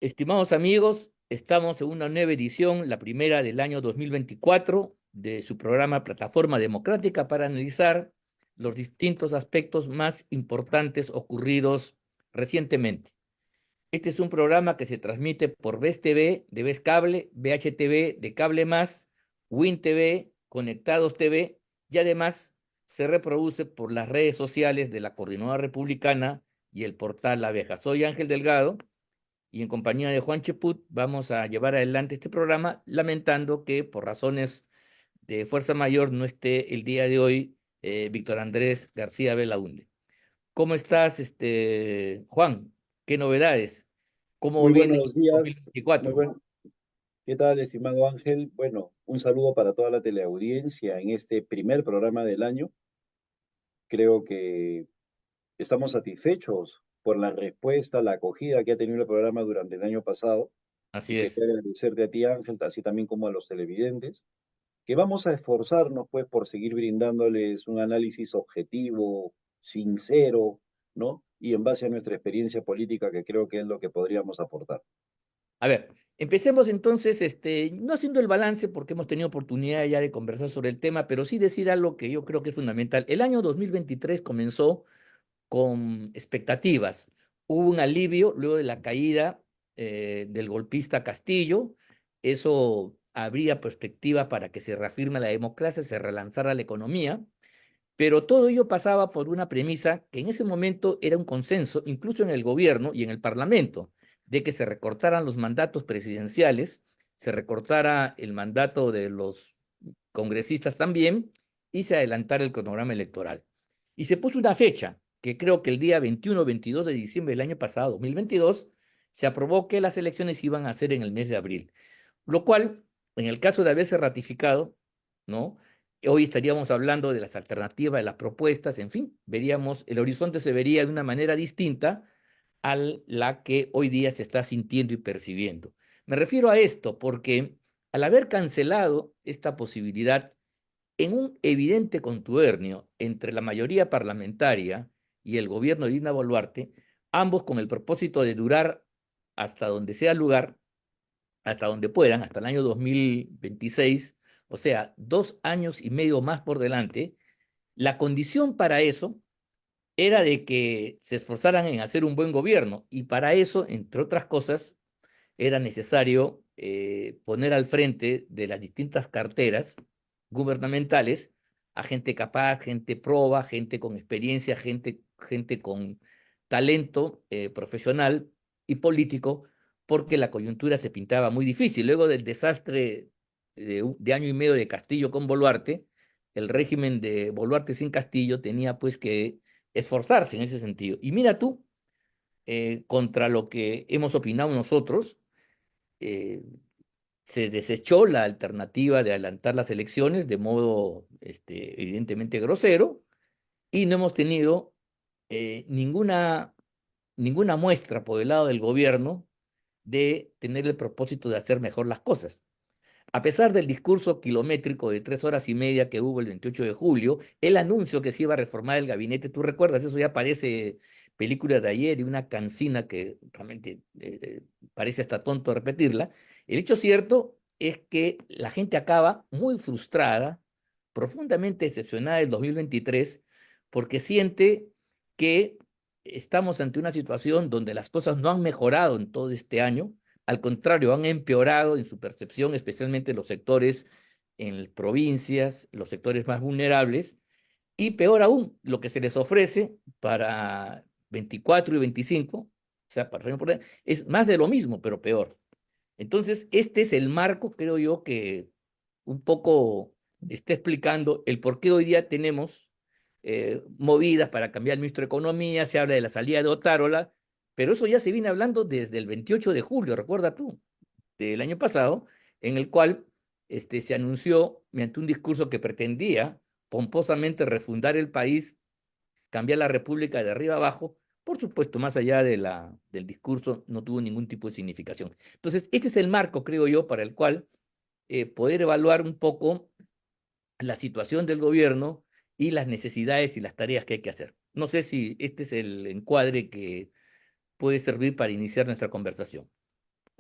Estimados amigos, estamos en una nueva edición, la primera del año 2024, de su programa Plataforma Democrática para analizar los distintos aspectos más importantes ocurridos recientemente. Este es un programa que se transmite por VES TV, de VES Cable, VHTV, de Cable Más, Win TV, Conectados TV y además se reproduce por las redes sociales de la Coordinadora Republicana y el portal La Abeja. Soy Ángel Delgado y en compañía de Juan Cheput vamos a llevar adelante este programa, lamentando que por razones de fuerza mayor no esté el día de hoy Víctor Andrés García Belaúnde. ¿Cómo estás, Juan? ¿Qué novedades? ¿Cómo Muy viene el buenos días, 2024? ¿qué tal, estimado Ángel? Bueno, un saludo para toda la teleaudiencia en este primer programa del año. Creo que estamos satisfechos por la respuesta, la acogida que ha tenido el programa durante el año pasado y Así quería es. agradecerte a ti, Ángel, así también como a los televidentes, que vamos a esforzarnos pues por seguir brindándoles un análisis objetivo, sincero, ¿no? Y en base a nuestra experiencia política, que creo que es lo que podríamos aportar. A ver, empecemos entonces, no haciendo el balance porque hemos tenido oportunidad ya de conversar sobre el tema, pero sí decir algo que yo creo que es fundamental. El año 2023 comenzó con expectativas. Hubo un alivio luego de la caída del golpista Castillo. Eso habría perspectiva para que se reafirme la democracia, se relanzara la economía, pero todo ello pasaba por una premisa que en ese momento era un consenso, incluso en el gobierno y en el parlamento, de que se recortaran los mandatos presidenciales, se recortara el mandato de los congresistas también y se adelantara el cronograma electoral. Y se puso una fecha, que creo que el día 21-22 de diciembre del año pasado, 2022, se aprobó que las elecciones iban a ser en el mes de abril, lo cual, en el caso de haberse ratificado, ¿no? Hoy estaríamos hablando de las alternativas, de las propuestas, en fin, veríamos, el horizonte se vería de una manera distinta a la que hoy día se está sintiendo y percibiendo. Me refiero a esto porque al haber cancelado esta posibilidad en un evidente contubernio entre la mayoría parlamentaria y el gobierno de Dina Boluarte, ambos con el propósito de durar hasta donde sea lugar, hasta donde puedan, hasta el año 2026, o sea, 2 años y medio más por delante, la condición para eso era de que se esforzaran en hacer un buen gobierno y para eso, entre otras cosas, era necesario poner al frente de las distintas carteras gubernamentales a gente capaz, gente proba, gente con experiencia, gente con talento profesional y político, porque la coyuntura se pintaba muy difícil. Luego del desastre de año y medio de Castillo con Boluarte, el régimen de Boluarte sin Castillo tenía pues que esforzarse en ese sentido. Y mira tú, contra lo que hemos opinado nosotros, eh, se desechó la alternativa de adelantar las elecciones de modo evidentemente grosero y no hemos tenido ninguna muestra por el lado del gobierno de tener el propósito de hacer mejor las cosas. A pesar del discurso kilométrico de 3 horas y media que hubo el 28 de julio, el anuncio que se iba a reformar el gabinete, tú recuerdas, eso ya parece película de ayer y una cancina que realmente parece hasta tonto repetirla. El hecho cierto es que la gente acaba muy frustrada, profundamente decepcionada del 2023, porque siente que estamos ante una situación donde las cosas no han mejorado en todo este año, al contrario, han empeorado en su percepción, especialmente los sectores en provincias, los sectores más vulnerables, y peor aún, lo que se les ofrece para 24 y 25, o sea, es más de lo mismo, pero peor. Entonces, este es el marco, creo yo, que un poco está explicando el por qué hoy día tenemos movidas para cambiar el ministro de Economía, se habla de la salida de Otárola, pero eso ya se viene hablando desde el 28 de julio, recuerda tú, del año pasado, en el cual se anunció mediante un discurso que pretendía pomposamente refundar el país, cambiar la república de arriba abajo. Por supuesto, más allá del discurso, no tuvo ningún tipo de significación. Entonces, este es el marco, creo yo, para el cual poder evaluar un poco la situación del gobierno y las necesidades y las tareas que hay que hacer. No sé si este es el encuadre que puede servir para iniciar nuestra conversación.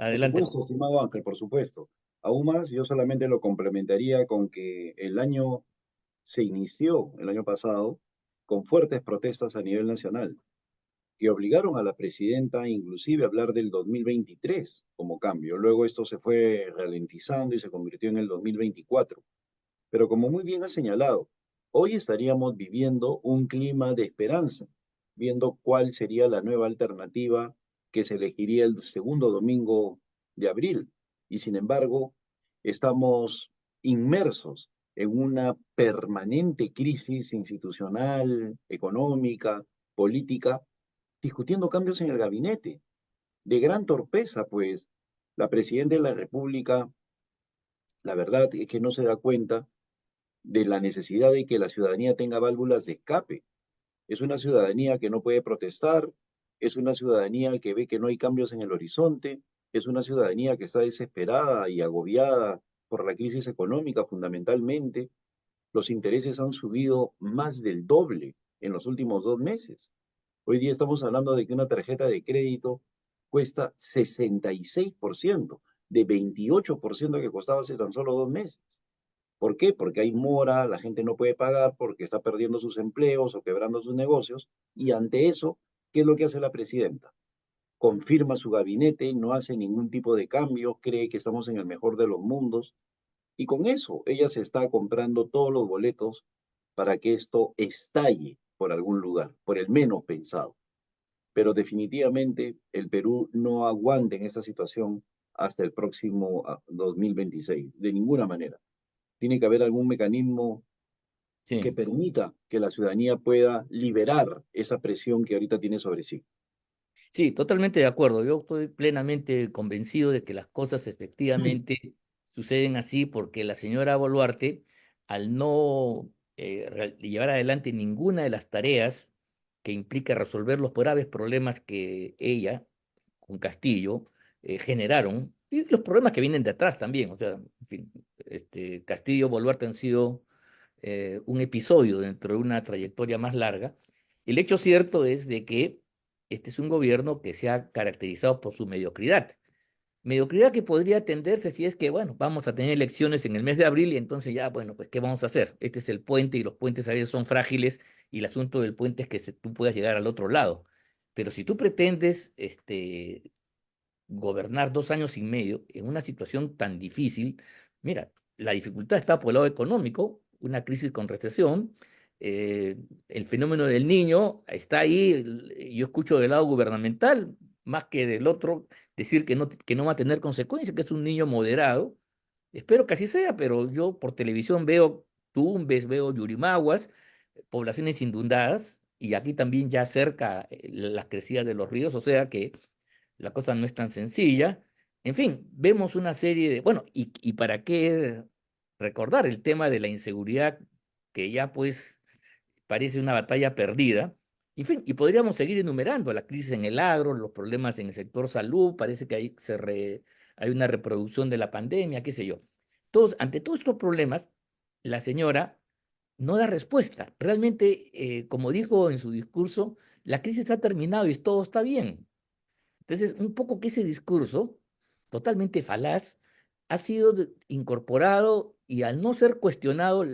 Por Adelante, Juan. supuesto, estimado Ángel, por supuesto. Aún más, yo solamente lo complementaría con que el año se inició, el año pasado, con fuertes protestas a nivel nacional, que obligaron a la presidenta inclusive a hablar del 2023 como cambio. Luego esto se fue ralentizando y se convirtió en el 2024. Pero como muy bien ha señalado, hoy estaríamos viviendo un clima de esperanza, viendo cuál sería la nueva alternativa que se elegiría el segundo domingo de abril. Y sin embargo, estamos inmersos en una permanente crisis institucional, económica, política, discutiendo cambios en el gabinete. De gran torpeza, pues, la presidenta de la República, la verdad es que no se da cuenta de la necesidad de que la ciudadanía tenga válvulas de escape. Es una ciudadanía que no puede protestar, es una ciudadanía que ve que no hay cambios en el horizonte, es una ciudadanía que está desesperada y agobiada por la crisis económica fundamentalmente. Los intereses han subido más del doble en los últimos 2 meses. Hoy día estamos hablando de que una tarjeta de crédito cuesta 66% de 28% que costaba hace tan solo 2 meses. ¿Por qué? Porque hay mora, la gente no puede pagar porque está perdiendo sus empleos o quebrando sus negocios. Y ante eso, ¿qué es lo que hace la presidenta? Confirma su gabinete, no hace ningún tipo de cambio, cree que estamos en el mejor de los mundos. Y con eso, ella se está comprando todos los boletos para que esto estalle por algún lugar, por el menos pensado. Pero definitivamente el Perú no aguanta en esta situación hasta el próximo 2026, de ninguna manera. Tiene que haber algún mecanismo que Sí. permita que la ciudadanía pueda liberar esa presión que ahorita tiene sobre sí. Sí, totalmente de acuerdo. Yo estoy plenamente convencido de que las cosas efectivamente suceden así porque la señora Boluarte, al no llevar adelante ninguna de las tareas que implica resolver los graves problemas que ella, con Castillo, generaron, y los problemas que vienen de atrás también, o sea, en fin, Castillo y Boluarte han sido un episodio dentro de una trayectoria más larga. El hecho cierto es de que este es un gobierno que se ha caracterizado por su mediocridad. Mediocridad que podría atenderse si es que, bueno, vamos a tener elecciones en el mes de abril y entonces ya, bueno, pues, ¿qué vamos a hacer? Este es el puente y los puentes a veces son frágiles y el asunto del puente es que tú puedas llegar al otro lado. Pero si tú pretendes gobernar 2 años y medio en una situación tan difícil, mira, la dificultad está por el lado económico, una crisis con recesión, el fenómeno del niño está ahí, yo escucho del lado gubernamental, más que del otro, decir que no va a tener consecuencias, que es un niño moderado. Espero que así sea, pero yo por televisión veo Tumbes, veo Yurimaguas, poblaciones inundadas, y aquí también ya cerca las crecidas de los ríos, o sea que la cosa no es tan sencilla. En fin, vemos una serie de, bueno, y para qué recordar el tema de la inseguridad, que ya pues parece una batalla perdida. En fin, y podríamos seguir enumerando la crisis en el agro, los problemas en el sector salud, parece que hay una reproducción de la pandemia, qué sé yo. Ante todos estos problemas, la señora no da respuesta. Realmente, como dijo en su discurso, la crisis ha terminado y todo está bien. Entonces, un poco que ese discurso, totalmente falaz, ha sido incorporado y al no ser cuestionado,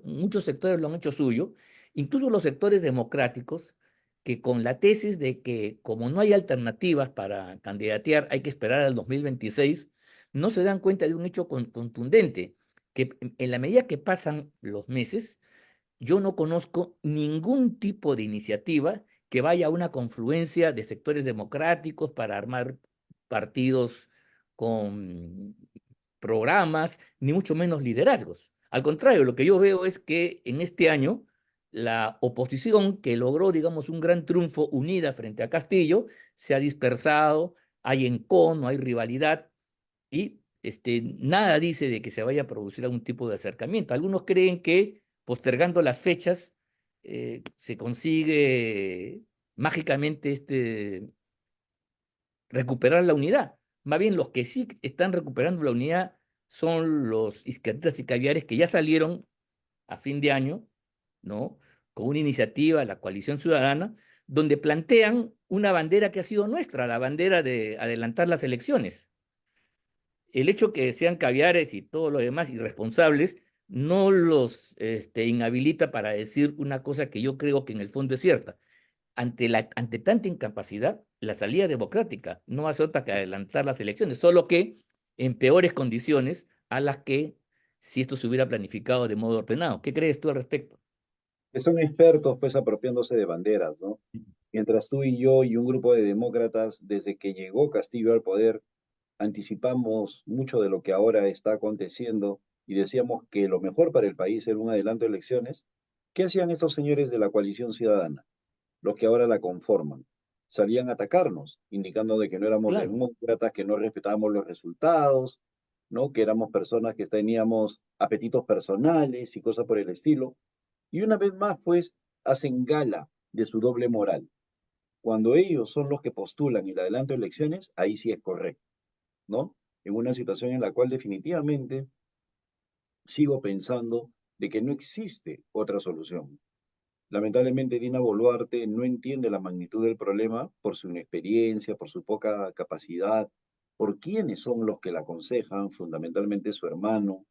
muchos sectores lo han hecho suyo, incluso los sectores democráticos, que con la tesis de que como no hay alternativas para candidatear, hay que esperar al 2026, no se dan cuenta de un hecho contundente, que en la medida que pasan los meses, yo no conozco ningún tipo de iniciativa que vaya a una confluencia de sectores democráticos para armar partidos con programas, ni mucho menos liderazgos. Al contrario, lo que yo veo es que en este año la oposición que logró, digamos, un gran triunfo unida frente a Castillo, se ha dispersado, hay encono, hay rivalidad y nada dice de que se vaya a producir algún tipo de acercamiento. Algunos creen que postergando las fechas se consigue mágicamente recuperar la unidad. Más bien los que sí están recuperando la unidad son los izquierdistas y caviares que ya salieron a fin de año, ¿no? Con una iniciativa, la Coalición Ciudadana, donde plantean una bandera que ha sido nuestra, la bandera de adelantar las elecciones. El hecho que sean caviares y todo lo demás irresponsables no los inhabilita para decir una cosa que yo creo que en el fondo es cierta. Ante tanta incapacidad, la salida democrática no hace otra que adelantar las elecciones, solo que en peores condiciones a las que si esto se hubiera planificado de modo ordenado. ¿Qué crees tú al respecto? Que son expertos pues apropiándose de banderas, ¿no? Mientras tú y yo y un grupo de demócratas, desde que llegó Castillo al poder, anticipamos mucho de lo que ahora está aconteciendo y decíamos que lo mejor para el país era un adelanto de elecciones, ¿qué hacían estos señores de la coalición ciudadana, los que ahora la conforman? Salían a atacarnos, indicando de que no éramos Claro, demócratas, que no respetábamos los resultados, ¿no? Que éramos personas que teníamos apetitos personales y cosas por el estilo. Y una vez más, pues, hacen gala de su doble moral. Cuando ellos son los que postulan el adelanto de elecciones, ahí sí es correcto, ¿no? En una situación en la cual definitivamente sigo pensando de que no existe otra solución. Lamentablemente, Dina Boluarte no entiende la magnitud del problema por su inexperiencia, por su poca capacidad, por quiénes son los que la aconsejan, fundamentalmente su hermano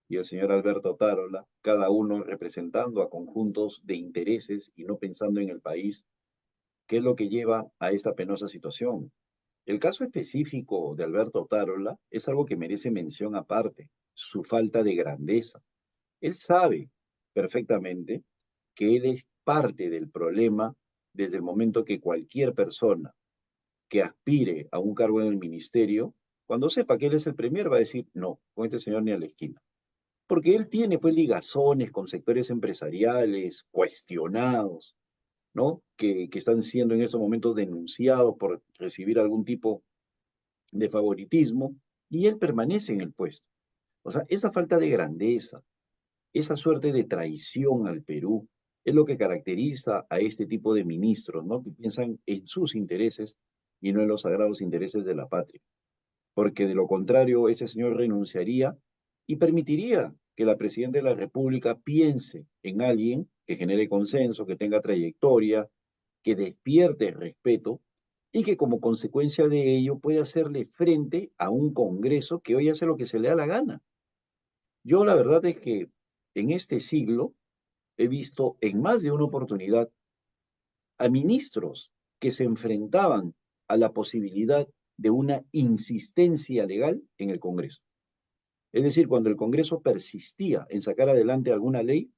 y el señor Alberto Tarola, cada uno representando a conjuntos de intereses y no pensando en el país, qué es lo que lleva a esta penosa situación. El caso específico de Alberto Tarola es algo que merece mención aparte, su falta de grandeza. Él sabe perfectamente que él es parte del problema desde el momento que cualquier persona que aspire a un cargo en el ministerio, cuando sepa que él es el premier, va a decir, no, con este señor ni a la esquina. Porque él tiene pues ligazones con sectores empresariales cuestionados, ¿no? Que están siendo en esos momentos denunciados por recibir algún tipo de favoritismo, y él permanece en el puesto. O sea, esa falta de grandeza, esa suerte de traición al Perú, es lo que caracteriza a este tipo de ministros, ¿no? Que piensan en sus intereses y no en los sagrados intereses de la patria. Porque de lo contrario, ese señor renunciaría y permitiría que la presidenta de la República piense en alguien que genere consenso, que tenga trayectoria, que despierte respeto y que como consecuencia de ello pueda hacerle frente a un Congreso que hoy hace lo que se le da la gana. Yo la verdad es que en este siglo he visto en más de una oportunidad a ministros que se enfrentaban a la posibilidad de una insistencia legal en el Congreso. Es decir, cuando el Congreso persistía en sacar adelante alguna ley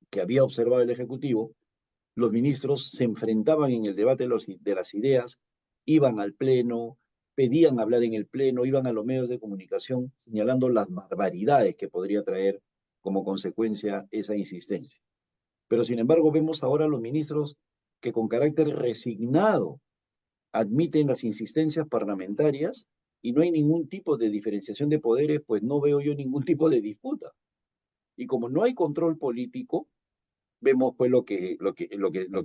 que había observado el Ejecutivo, los ministros se enfrentaban en el debate de las ideas, iban al Pleno, pedían hablar en el Pleno, iban a los medios de comunicación señalando las barbaridades que podría traer como consecuencia esa insistencia. Pero sin embargo vemos ahora a los ministros que con carácter resignado admiten las insistencias parlamentarias y no hay ningún tipo de diferenciación de poderes, pues no veo yo ningún tipo de disputa. Y como no hay control político, vemos pues lo que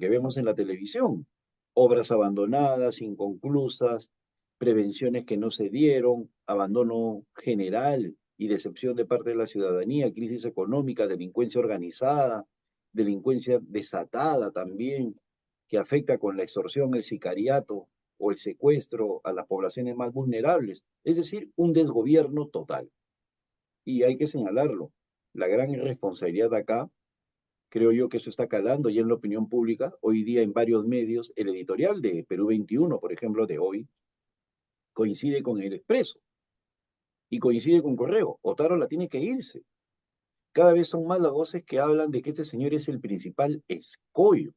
vemos en la televisión. Obras abandonadas, inconclusas, prevenciones que no se dieron, abandono general y decepción de parte de la ciudadanía, crisis económica, delincuencia organizada, delincuencia desatada también, que afecta con la extorsión, el sicariato o el secuestro a las poblaciones más vulnerables. Es decir, un desgobierno total. Y hay que señalarlo. La gran irresponsabilidad acá, creo yo que eso está calando ya en la opinión pública. Hoy día en varios medios, el editorial de Perú 21, por ejemplo, de hoy, coincide con el Expreso y coincide con Correo. Otárola tiene que irse. Cada vez son más las voces que hablan de que este señor es el principal escollo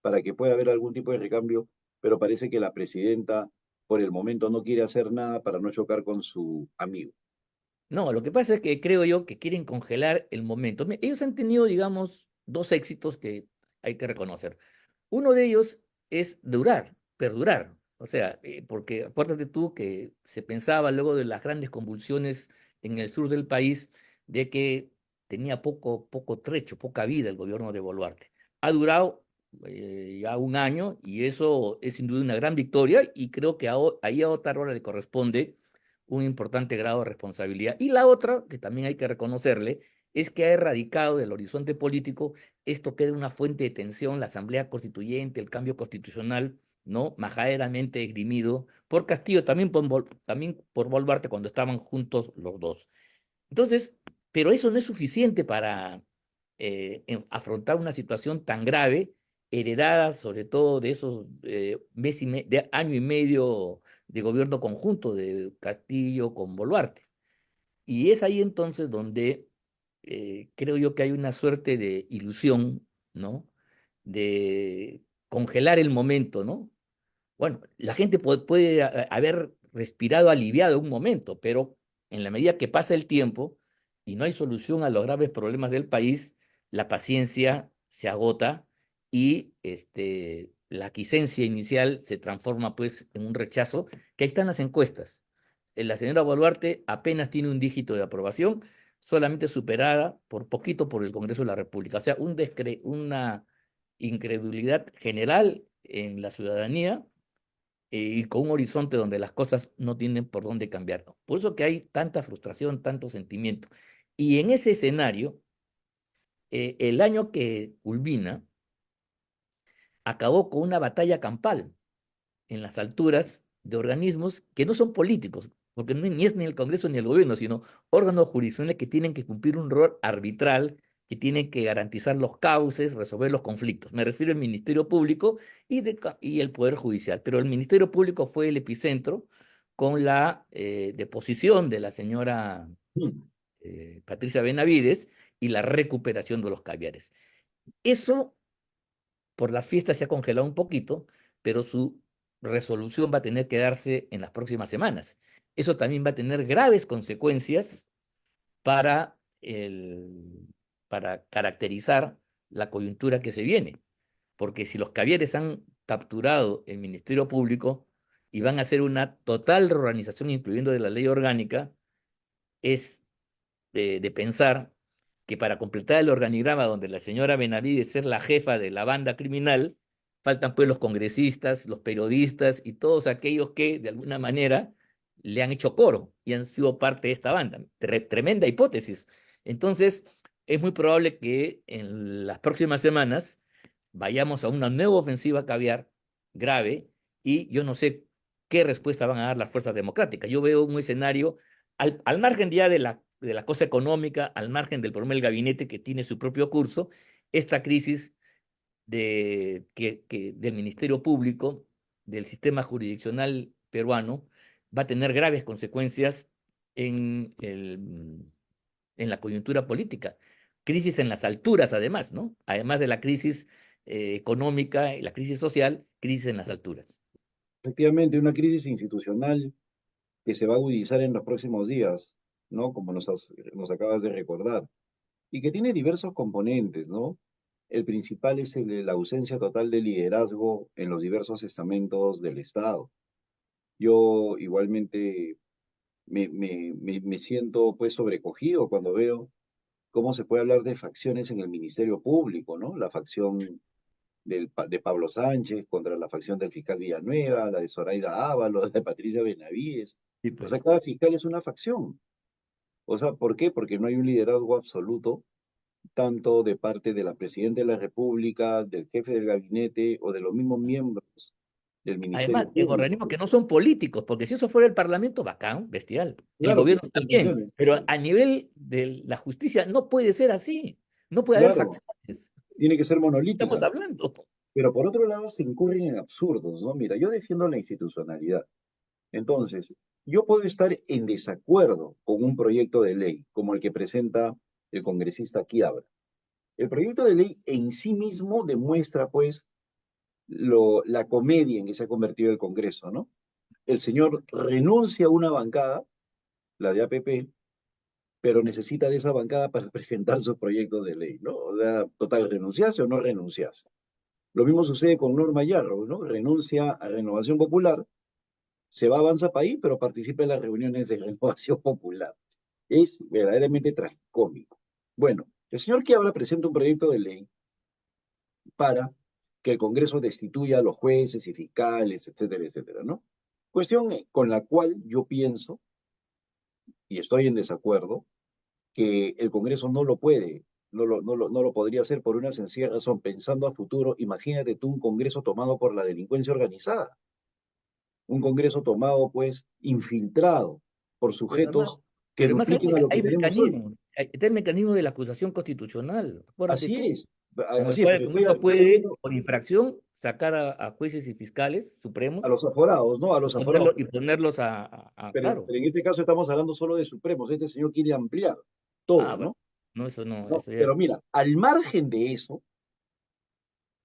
para que pueda haber algún tipo de recambio, pero parece que la presidenta por el momento no quiere hacer nada para no chocar con su amigo. no, lo que pasa es que creo yo que quieren congelar el momento. Ellos han tenido, digamos, dos éxitos que hay que reconocer. Uno de ellos es durar, perdurar. O sea, porque acuérdate tú que se pensaba luego de las grandes convulsiones en el sur del país de que tenía poco trecho, poca vida el gobierno de Boluarte. Ha durado ya un año y eso es sin duda una gran victoria y creo que ahí a Otárola le corresponde un importante grado de responsabilidad. Y la otra, que también hay que reconocerle, es que ha erradicado del horizonte político esto quede una fuente de tensión, la Asamblea Constituyente, el cambio constitucional, ¿no? Majaderamente esgrimido por Castillo, también por Boluarte cuando estaban juntos los dos. Entonces, pero eso no es suficiente para afrontar una situación tan grave, heredada sobre todo de esos de año y medio de gobierno conjunto de Castillo con Boluarte. Y es ahí entonces donde creo yo que hay una suerte de ilusión, ¿no? De congelar el momento, ¿no? Bueno, la gente puede haber respirado aliviado un momento, pero en la medida que pasa el tiempo y no hay solución a los graves problemas del país, la paciencia se agota y la aquiescencia inicial se transforma pues en un rechazo, que ahí están las encuestas. La señora Boluarte apenas tiene un dígito de aprobación, solamente superada por poquito por el Congreso de la República. O sea, una incredulidad general en la ciudadanía y con un horizonte donde las cosas no tienen por dónde cambiar. Por eso que hay tanta frustración, tanto sentimiento. Y en ese escenario, el año que culmina acabó con una batalla campal en las alturas de organismos que no son políticos, porque ni es ni el Congreso ni el gobierno, sino órganos jurisdiccionales que tienen que cumplir un rol arbitral, que tienen que garantizar los cauces, resolver los conflictos. Me refiero al Ministerio Público y el Poder Judicial, pero el Ministerio Público fue el epicentro con la deposición de la señora Patricia Benavides y la recuperación de los caviares. Eso por la fiesta se ha congelado un poquito, pero su resolución va a tener que darse en las próximas semanas. Eso también va a tener graves consecuencias para, para caracterizar la coyuntura que se viene, porque si los cavieres han capturado el Ministerio Público y van a hacer una total reorganización, incluyendo de la ley orgánica, es de pensar que para completar el organigrama donde la señora Benavides es la jefa de la banda criminal, faltan pues los congresistas, los periodistas y todos aquellos que de alguna manera le han hecho coro y han sido parte de esta banda. Tremenda hipótesis. Entonces, es muy probable que en las próximas semanas vayamos a una nueva ofensiva caviar grave y yo no sé qué respuesta van a dar las fuerzas democráticas. Yo veo un escenario al margen ya de la cosa económica, al margen del problema del gabinete que tiene su propio curso, esta crisis del Ministerio Público, del sistema jurisdiccional peruano, va a tener graves consecuencias en la coyuntura política. Crisis en las alturas, además, ¿no? Además de la crisis económica y la crisis social, crisis en las alturas. Efectivamente, una crisis institucional que se va a agudizar en los próximos días, ¿no? Como nos acabas de recordar, y que tiene diversos componentes, ¿no? El principal es el de la ausencia total de liderazgo en los diversos estamentos del Estado. Yo igualmente me siento pues sobrecogido cuando veo cómo se puede hablar de facciones en el Ministerio Público, ¿no? La facción de Pablo Sánchez contra la facción del fiscal Villanueva, la de Zoraida Ábalos, la de Patricia Benavides. Sí, O sea, pues. cada fiscal es una facción. O sea, ¿por qué? Porque no hay un liderazgo absoluto, tanto de parte de la Presidenta de la República, del jefe del gabinete o de los mismos miembros del Además, Ministerio en Público. organismos que no son políticos, porque si eso fuera el Parlamento, bacán, bestial. El Claro, tiene gobierno sus también, funciones. pero a nivel de la justicia no puede ser así. No puede haber Claro, facciones. tiene que ser ¿Qué estamos monolítica. hablando? Pero por otro lado, se incurren en absurdos, ¿no? Mira, yo defiendo la institucionalidad. Entonces, yo puedo estar en desacuerdo con un proyecto de ley, como el que presenta el congresista Quiabra. El proyecto de ley en sí mismo demuestra, pues, la comedia en que se ha convertido el Congreso, ¿no? El señor renuncia a una bancada, la de APP, pero necesita de esa bancada para presentar sus proyectos de ley, ¿no? O sea, total, renunciaste o no renunciaste. Lo mismo sucede con Norma Yarro, ¿no? Renuncia a Renovación Popular, se va a Avanza País, pero participa en las reuniones de Renovación Popular. Es verdaderamente tragicómico. Bueno, el señor Quiabra presenta un proyecto de ley para que el Congreso destituya a los jueces y fiscales, etcétera, etcétera, ¿no? Cuestión con la cual yo pienso, y estoy en desacuerdo, que el Congreso no lo puede no lo podría hacer por una sencilla razón. Pensando a futuro, imagínate tú un Congreso tomado por la delincuencia organizada, un Congreso tomado, pues, infiltrado por Pero sujetos además, que pero además dupliquen a lo que hay tenemos hoy. mecanismos, está el mecanismo de la acusación constitucional, acuérdate Así tú, es, con el así es, cual el pero Congreso estoy puede, viendo por infracción, sacar a jueces y fiscales a supremos los aforados, ¿no? A los aforados. y ponerlos claro. Pero en este caso estamos hablando solo de Supremos. Este señor quiere ampliar todo, Ah, bueno, ¿no? no, eso no, No, eso ya. pero mira, al margen de eso,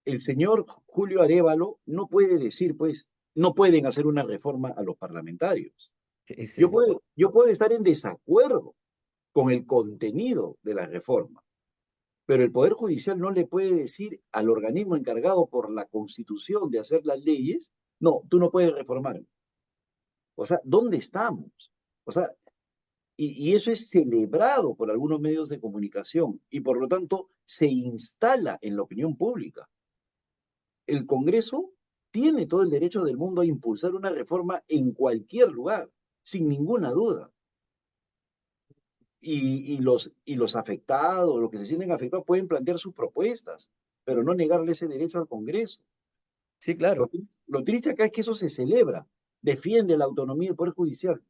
el señor Julio Arévalo no puede decir, pues, no pueden hacer una reforma a los parlamentarios. Ese es lo otro. Yo puedo estar en desacuerdo con el contenido de la reforma, pero el Poder Judicial no le puede decir al organismo encargado por la Constitución de hacer las leyes, no, tú no puedes reformar. O sea, ¿dónde estamos? O sea, y eso es celebrado por algunos medios de comunicación y por lo tanto se instala en la opinión pública. El Congreso tiene todo el derecho del mundo a impulsar una reforma en cualquier lugar, sin ninguna duda. Y los afectados, los que se sienten afectados, pueden plantear sus propuestas, pero no negarle ese derecho al Congreso. Sí, claro. Lo triste acá es que eso se celebra, defiende la autonomía del Poder Judicial.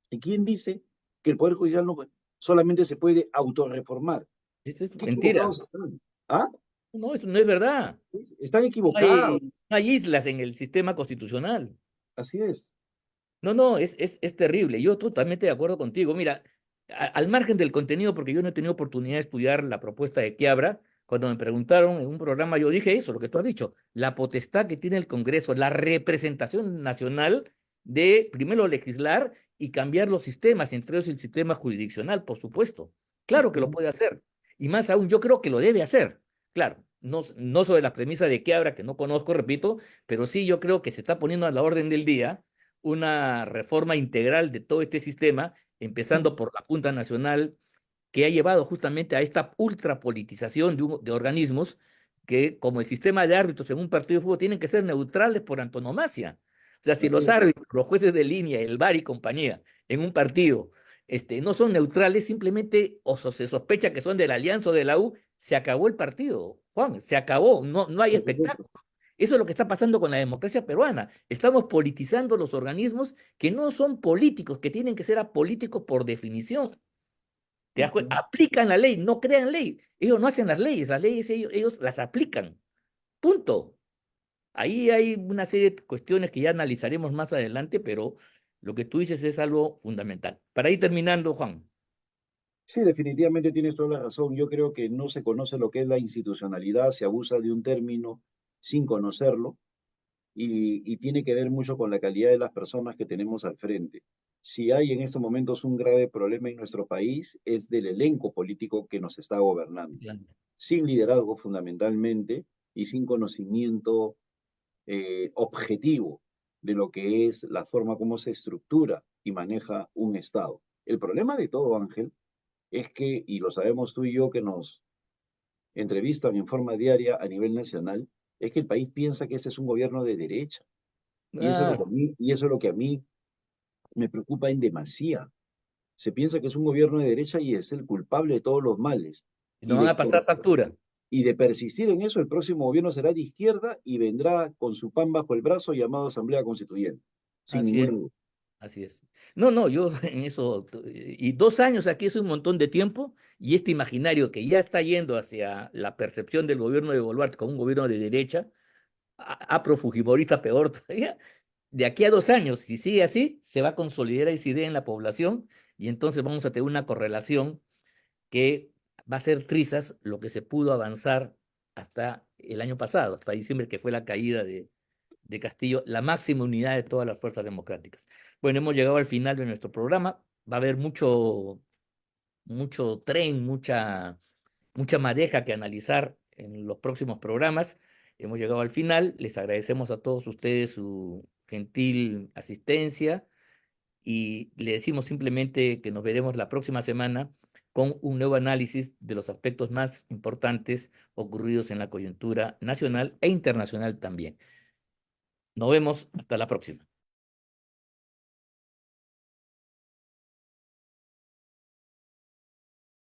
¿Y quién dice que el Poder Judicial no, solamente se puede autorreformar? Eso es ¿Qué mentira. equivocados están? ¿Ah? No, eso no es verdad. Están No equivocados. hay, no hay islas en el sistema constitucional. Así es. No, no, es terrible. Yo totalmente de acuerdo contigo. Mira, al margen del contenido, porque yo no he tenido oportunidad de estudiar la propuesta de Quiabra, cuando me preguntaron en un programa, yo dije eso, lo que tú has dicho, la potestad que tiene el Congreso, la representación nacional de primero legislar y cambiar los sistemas, entre ellos el sistema jurisdiccional, por supuesto. Claro que lo Ujú. puede hacer. Y más aún, yo creo que lo debe hacer. Claro, no, no sobre la premisa de Quiabra, que no conozco, repito, pero sí yo creo que se está poniendo a la orden del día una reforma integral de todo este sistema, empezando por la Junta Nacional, que ha llevado justamente a esta ultrapolitización de organismos que, como el sistema de árbitros en un partido de fútbol, tienen que ser neutrales por antonomasia. O sea, si Así los es. árbitros, los jueces de línea, el VAR y compañía, en un partido, no son neutrales, simplemente se sospecha que son de la Alianza o de la U, se acabó el partido, Juan, se acabó, no, no hay Por supuesto. espectáculo. Eso es lo que está pasando con la democracia peruana. Estamos politizando los organismos que no son políticos, que tienen que ser apolíticos por definición. Ujú. Aplican la ley, no crean ley. Ellos no hacen las leyes ellos las aplican. Punto. Ahí hay una serie de cuestiones que ya analizaremos más adelante, pero lo que tú dices es algo fundamental. Para ir terminando, Juan. Sí, definitivamente tienes toda la razón. Yo creo que no se conoce lo que es la institucionalidad, se abusa de un término sin conocerlo y tiene que ver mucho con la calidad de las personas que tenemos al frente. Si hay en estos momentos un grave problema en nuestro país, es del elenco político que nos está gobernando, sin liderazgo fundamentalmente y sin conocimiento objetivo de lo que es la forma como se estructura y maneja un Estado. El problema de todo, Ángel, es que, y lo sabemos tú y yo que nos entrevistan en forma diaria a nivel nacional, es que el país piensa que este es un gobierno de derecha. Y eso es lo que a Ah, mí, y eso es lo que a mí me preocupa en demasía. Se piensa que es un gobierno de derecha y es el culpable de todos los males. Y nos van de, a pasar factura. y de persistir en eso, el próximo gobierno será de izquierda y vendrá con su pan bajo el brazo llamado Asamblea Constituyente, sin Así ninguna es. duda. Así es. No, no, yo en eso, y 2 años aquí es un montón de tiempo, y este imaginario que ya está yendo hacia la percepción del gobierno de Boluarte como un gobierno de derecha, afrofujimorista peor todavía, de aquí a 2 años, si sigue así, se va a consolidar esa idea en la población, y entonces vamos a tener una correlación que va a ser trizas lo que se pudo avanzar hasta el año pasado, hasta diciembre, que fue la caída de Castillo, la máxima unidad de todas las fuerzas democráticas. Bueno, hemos llegado al final de nuestro programa. Va a haber mucho tren, mucha madeja que analizar en los próximos programas. Hemos llegado al final. Les agradecemos a todos ustedes su gentil asistencia y le decimos simplemente que nos veremos la próxima semana con un nuevo análisis de los aspectos más importantes ocurridos en la coyuntura nacional e internacional también. Nos vemos hasta la próxima.